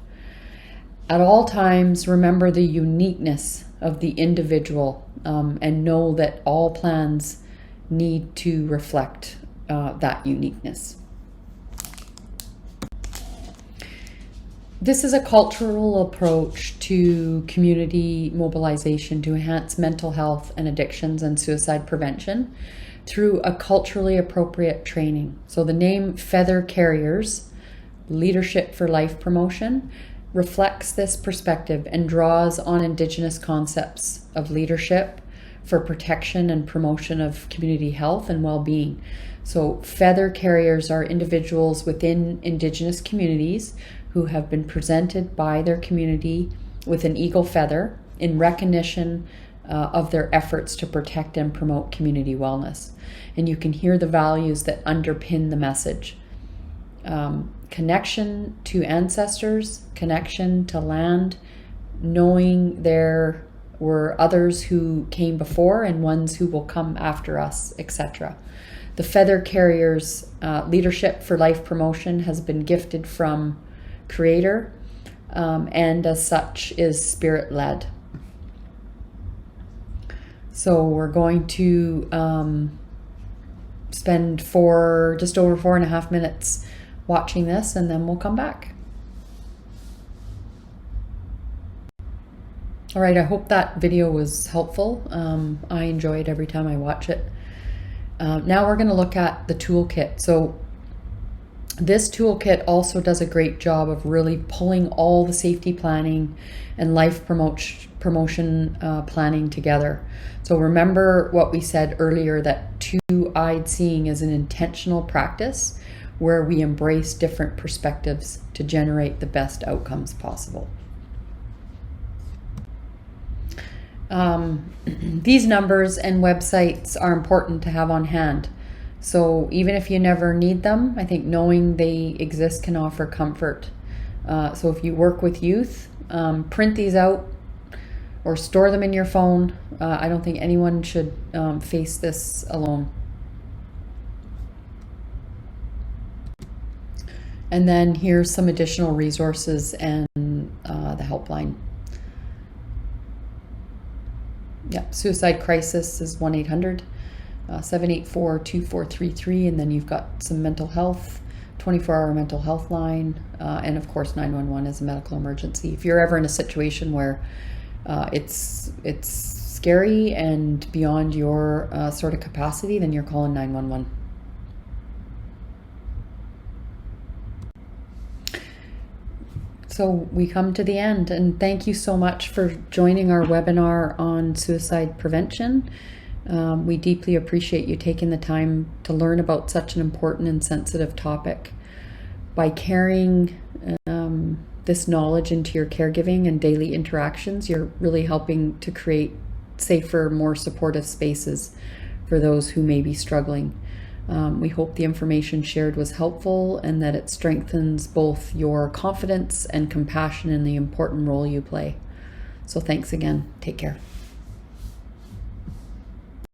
At all times, remember the uniqueness of the individual, and know that all plans need to reflect that uniqueness. This is a cultural approach to community mobilization to enhance mental health and addictions and suicide prevention through a culturally appropriate training. So the name Feather Carriers, Leadership for Life Promotion, reflects this perspective and draws on Indigenous concepts of leadership for protection and promotion of community health and well-being. So feather carriers are individuals within Indigenous communities who have been presented by their community with an eagle feather in recognition of their efforts to protect and promote community wellness. And you can hear the values that underpin the message. Connection to ancestors, connection to land, knowing there were others who came before and ones who will come after us, etc. The Feather Carriers Leadership for Life Promotion has been gifted from Creator, and as such is spirit-led. So we're going to spend just over 4.5 minutes watching this, and then we'll come back. All right, I hope that video was helpful. I enjoy it every time I watch it. Now we're going to look at the toolkit. So this toolkit also does a great job of really pulling all the safety planning and life promotion planning together. So remember what we said earlier, that two-eyed seeing is an intentional practice where we embrace different perspectives to generate the best outcomes possible. These numbers and websites are important to have on hand. So even if you never need them, I think knowing they exist can offer comfort. So if you work with youth, print these out or store them in your phone. I don't think anyone should face this alone. And then here's some additional resources and the helpline. Yep, suicide crisis is 1-800 784-2433, and then you've got some mental health, 24-hour mental health line, and of course 911 is a medical emergency. If you're ever in a situation where it's scary and beyond your sort of capacity, then you're calling 911. So we come to the end, and thank you so much for joining our webinar on suicide prevention. We deeply appreciate you taking the time to learn about such an important and sensitive topic. By carrying this knowledge into your caregiving and daily interactions, you're really helping to create safer, more supportive spaces for those who may be struggling. We hope the information shared was helpful and that it strengthens both your confidence and compassion in the important role you play. So thanks again. Take care.